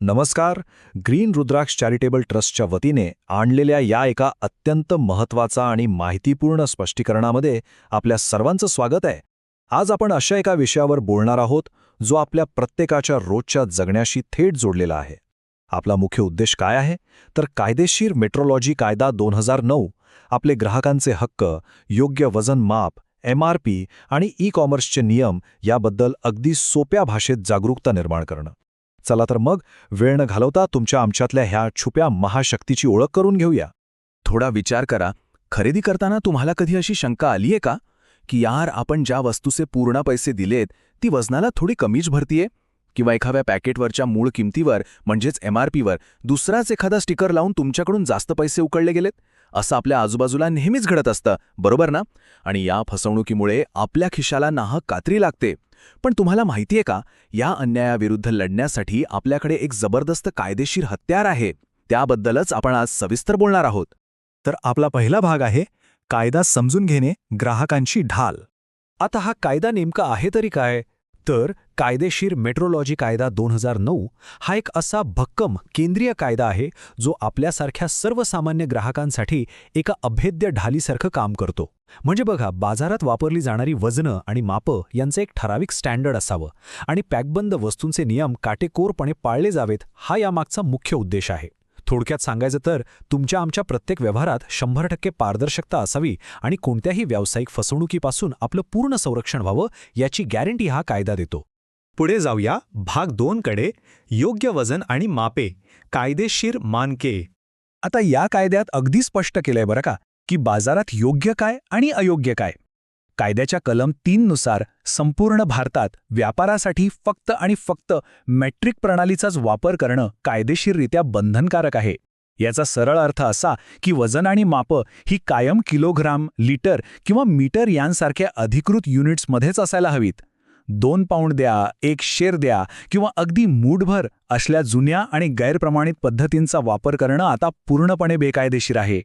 नमस्कार. ग्रीन रुद्राक्ष चॅरिटेबल ट्रस्टच्या वतीने आणलेल्या या एका अत्यंत महत्त्वाचा आणि माहितीपूर्ण स्पष्टीकरणामध्ये आपल्या सर्वांचं स्वागत आहे. आज आपण अशा एका विषयावर बोलणार आहोत जो आपल्या प्रत्येकाच्या रोजच्या जगण्याशी थेट जोडलेला आहे. आपला मुख्य उद्देश काय आहे तर कायदेशीर मेट्रोलॉजी कायदा 2009 आपले ग्राहकांचे हक्क, योग्य वजन माप, MRP आणि ई-कॉमर्सचे नियम याबद्दल अगदी सोप्या भाषेत जागरूकता निर्माण करणं. चला तर मग वेळ न घालवता आमच्यातल्या ह्या छुप्या महाशक्तीची ओळख करून घेऊया. थोडा विचार करा. खरेदी करताना तुम्हाला कधी अशी शंका आलीये का की यार आपण ज्या वस्तूचे पूर्ण पैसे दिलेत ती वजनाला थोडी कमीच भरतीये, किंवा एखाद्या पॅकेटवरच्या मूळ किमतीवर म्हणजेच MRPवर दुसराच एखादा स्टिकर लावून तुमच्याकडून जास्त पैसे उकळले गेलेत? असं आपल्या आजूबाजूला नेहमीच घडत असतं, बरोबर ना? आणि या फसवणुकीमुळे आपल्या खिशाला नाहक कात्री लागते. पण तुम्हाला माहितीये का, या अन्यायाविरुद्ध लढण्यासाठी आपल्याकडे एक जबरदस्त कायदेशीर हत्यार आहे. त्याबद्दलच आपण आज सविस्तर बोलणार आहोत. तर आपला पहिला भाग आहे कायदा समजून घेणे, ग्राहकांची ढाल. आता हा कायदा नेमका आहे तरी काय? तर कायदेशीर मेट्रोलॉजी कायदा 2009 हा एक असा भक्कम केंद्रीय कायदा आहे जो आपल्यासारख्या सर्वसामान्य ग्राहकांसाठी एका अभेद्य ढालीसारखं काम करतो. म्हणजे बघा, बाजारात वापरली जाणारी वजनं आणि मापं यांचं एक ठराविक स्टँडर्ड असावं आणि पॅकबंद वस्तूंचे नियम काटेकोरपणे पाळले जावेत, हा यामागचा मुख्य उद्देश आहे. थोडक्यात सांगायचं तर आमच्या प्रत्येक व्यवहारात 100% पारदर्शकता असावी आणि कोणत्याही व्यावसायिक फसवणुकीपासून आपलं पूर्ण संरक्षण व्हावं याची गॅरंटी हा कायदा देतो. पुढे जाऊया भाग 2 कडे. योग्य वजन आणि मापे, कायदेशीर मानके. आता या कायद्यात अगदी स्पष्ट केलंय बरं का की बाजारात योग्य काय आणि अयोग्य काय. कायद्याच्या कलम 3 नुसार संपूर्ण भारतात व्यापारासाठी फक्त आणि फक्त मेट्रिक प्रणालीचाच वापर करणं कायदेशीररित्या बंधनकारक आहे. याचा सरळ अर्थ असा की वजन आणि मापं ही कायम किलोग्राम, लिटर किंवा मीटर यांसारख्या अधिकृत युनिट्समध्येच असायला हवीत. 2 पाऊंड द्या, 1 शेर द्या किंवा अगदी मूठभर असल्या जुन्या आणि गैरप्रमाणित पद्धतींचा वापर करणं आता पूर्णपणे बेकायदेशीर आहे.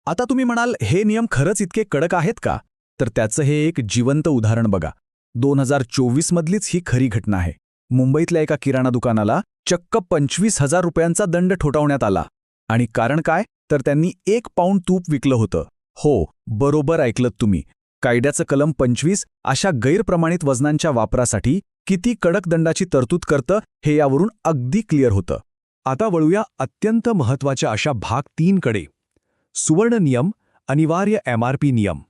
आता तुम्ही म्हणाल, हे नियम खरंच इतके कडक आहेत का? तर त्याचं हे एक जिवंत उदाहरण बघा. 2024 मधलीच ही खरी घटना आहे. मुंबईतल्या एका किराणा दुकानाला चक्क 25,000 रुपयांचा दंड ठोठावण्यात आला. आणि कारण काय? तर त्यांनी 1 पाऊंड तूप विकलं होतं. हो, बरोबर ऐकलत तुम्ही. कायद्याचं कलम 25 अशा गैरप्रमाणित वजनांच्या वापरासाठी किती कडक दंडाची तरतूद करतं हे यावरून अगदी क्लिअर होतं. आता वळूया अत्यंत महत्त्वाच्या अशा भाग 3 कडे. सुवर्ण नियम, अनिवार्य MRP नियम.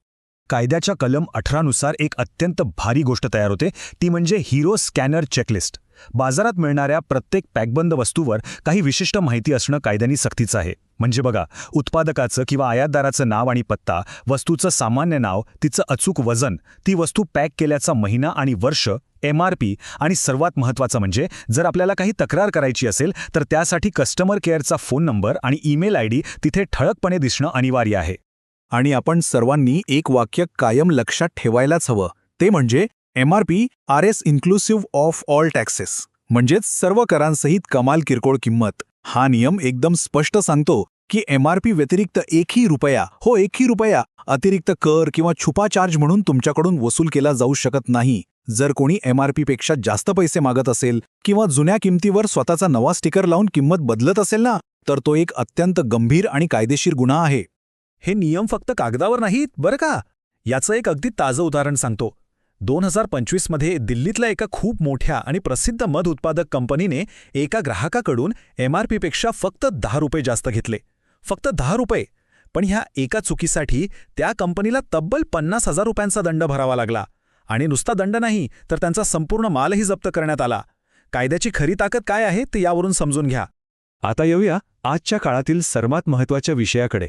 कायद्याच्या कलम 18 नुसार एक अत्यंत भारी गोष्ट तयार होते, ती म्हणजे हिरो स्कॅनर चेकलिस्ट. बाजारात मिळणाऱ्या प्रत्येक पॅकबंद वस्तूवर काही विशिष्ट माहिती असणं कायद्याने सक्तीचं आहे. म्हणजे बघा, उत्पादकाचं किंवा आयातदाराचं नाव आणि पत्ता, वस्तूचं सामान्य नाव, तिचं अचूक वजन, ती वस्तू पॅक केल्याचा महिना आणि वर्ष, MRP आणि सर्वात महत्त्वाचं म्हणजे जर आपल्याला काही तक्रार करायची असेल तर त्यासाठी कस्टमर केअरचा फोन नंबर आणि ईमेल ID तिथे ठळकपणे दिसणं अनिवार्य आहे. आणि आपण सर्वांनी एक वाक्य कायम लक्षात ठेवायलाच हवं, ते म्हणजे MRP RS inclusive of all taxes, म्हणजेच सर्व करांसहित कमाल किरकोळ किंमत. हा नियम एकदम स्पष्ट सांगतो की MRP व्यतिरिक्त एकही रुपया अतिरिक्त कर किंवा छुपा चार्ज म्हणून तुमच्याकडून वसूल केला जाऊ शकत नाही. जर कोणी MRP पेक्षा जास्त पैसे मागत असेल किंवा जुन्या किमतीवर स्वतःचा नवा स्टिकर लावून किंमत बदलत असेल ना, तर तो एक अत्यंत गंभीर आणि कायदेशीर गुन्हा आहे. हे नियम फक्त कागदावर नाहीत बरं का. याचं एक अगदी ताजं उदाहरण सांगतो. 2025 मध्ये दिल्लीतल्या एका खूप मोठ्या आणि प्रसिद्ध मध उत्पादक कंपनीने एका ग्राहकाकडून MRP पेक्षा फक्त 10 रुपये जास्त घेतले. फक्त 10 रुपये. पण ह्या एका चुकीसाठी त्या कंपनीला तब्बल 50,000 रुपयांचा दंड भरावा लागला. आणि नुसता दंड नाही, तर त्यांचा संपूर्ण मालही जप्त करण्यात आला. कायद्याची खरी ताकद काय आहे ते यावरून समजून घ्या. आता येऊया आजच्या काळातील सर्वात महत्त्वाच्या विषयाकडे.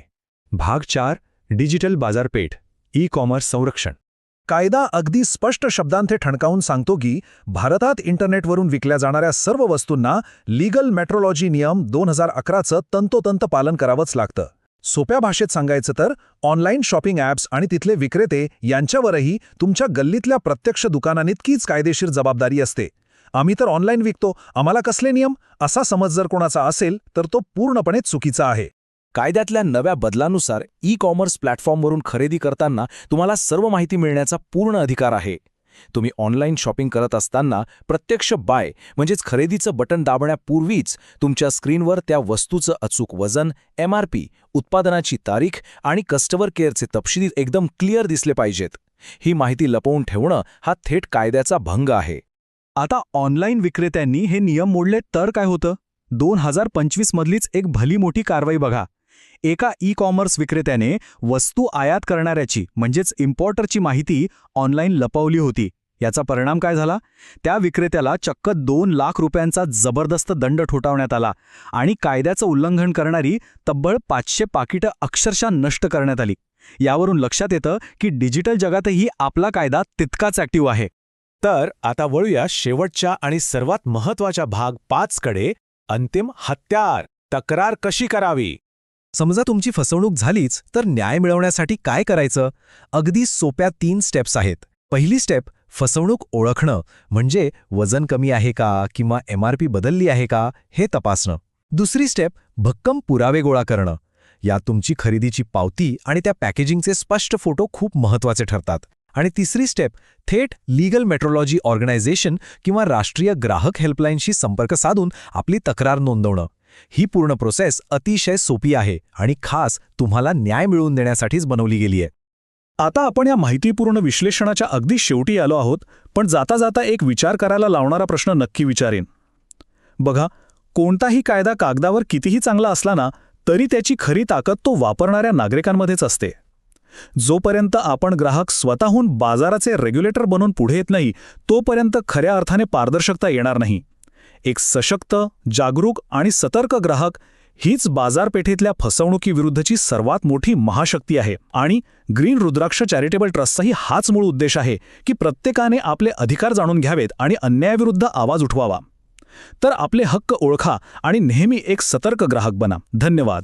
भाग 4. डिजिटल बाजारपेठ, ई-कॉमर्स संरक्षण. कायदा अगदी स्पष्ट शब्दांत ठणकावून सांगतो की भारतात इंटरनेटवरून विकल्या जाणाऱ्या सर्व वस्तूंना लीगल मेट्रोलॉजी नियम 2011चं तंतोतंत पालन करावंच लागतं. सोप्या भाषेत सांगायचं तर ऑनलाईन शॉपिंग ॲप्स आणि तिथले विक्रेते यांच्यावरही तुमच्या गल्लीतल्या प्रत्यक्ष दुकानांइतकीच कायदेशीर जबाबदारी असते. आम्ही तर ऑनलाईन विकतो, आम्हाला कसले नियम, असा समज जर कोणाचा असेल तर तो पूर्णपणे चुकीचा आहे. कायद्यातल्या नव्या बदलानुसार ई-कॉमर्स प्लॅटफॉर्मवरून खरेदी करताना तुम्हाला सर्व माहिती मिळण्याचा पूर्ण अधिकार आहे. तुम्ही ऑनलाईन शॉपिंग करत असताना प्रत्यक्ष बाय म्हणजेच खरेदीचं बटन दाबण्यापूर्वीच तुमच्या स्क्रीनवर त्या वस्तूचं अचूक वजन, MRP, उत्पादनाची तारीख आणि कस्टमर केअरचे तपशील एकदम क्लिअर दिसले पाहिजेत. ही माहिती लपवून ठेवणं हा थेट कायद्याचा भंग आहे. आता ऑनलाईन विक्रेत्यांनी हे नियम मोडले तर काय होतं? 2025 मधलीच एक भली मोठी कारवाई बघा. एका ई-कॉमर्स विक्रेत्याने वस्तू आयात करणाऱ्याची म्हणजेच इम्पॉर्टरची माहिती ऑनलाईन लपवली होती. याचा परिणाम काय झाला? त्या विक्रेत्याला चक्क 2 लाख रुपयांचा जबरदस्त दंड ठोठावण्यात आला आणि कायद्याचं उल्लंघन करणारी तब्बल 500 पाकिटं अक्षरशः नष्ट करण्यात आली. यावरून लक्षात येतं की डिजिटल जगातही आपला कायदा तितकाच ॲक्टिव्ह आहे. तर आता वळूया शेवटच्या आणि सर्वात महत्त्वाच्या भाग 5 कडे, अंतिम हत्यार, तक्रार कशी करावी. समजा तुमची फसवणूक झालीच तर न्याय मिळवण्यासाठी काय करायचं? अगदी सोप्या 3 स्टेप्स आहेत. पहिली स्टेप, फसवणूक ओळखणं, म्हणजे वजन कमी आहे का किंवा MRP बदलली आहे का हे तपासणं. दुसरी स्टेप, भक्कम पुरावे गोळा करणं. यात तुमची खरेदीची पावती आणि त्या पॅकेजिंगचे स्पष्ट फोटो खूप महत्त्वाचे ठरतात. आणि तिसरी स्टेप, थेट लीगल मेट्रोलॉजी ऑर्गनायझेशन किंवा राष्ट्रीय ग्राहक हेल्पलाईनशी संपर्क साधून आपली तक्रार नोंदवणं. ही पूर्ण प्रोसेस अतिशय सोपी आहे आणि खास तुम्हाला न्याय मिळवून देण्यासाठीच बनवली गेली आहे. आता आपण या माहितीपूर्ण विश्लेषणाच्या अगदी शेवटी आलो आहोत, पण जाता जाता एक विचार करायला लावणारा प्रश्न नक्की विचारेन. बघा, कोणताही कायदा कागदावर कितीही चांगला असला ना, तरी त्याची खरी ताकद तो वापरणाऱ्या नागरिकांमध्येच असते. जोपर्यंत आपण ग्राहक स्वतःहून बाजाराचे रेग्युलेटर बनून पुढे येत नाही, तोपर्यंत खऱ्या अर्थाने पारदर्शकता येणार नाही. एक सशक्त, जागरूक आणि सतर्क ग्राहक हीच बाजारपेठेतल्या फसवणुकीविरुद्धची सर्वात मोठी महाशक्ती आहे. आणि ग्रीन रुद्राक्ष चॅरिटेबल ट्रस्टचाही हाच मूळ उद्देश आहे की प्रत्येकाने आपले अधिकार जाणून घ्यावेत आणि अन्यायाविरुद्ध आवाज उठवावा. तर आपले हक्क ओळखा आणि नेहमी एक सतर्क ग्राहक बना. धन्यवाद.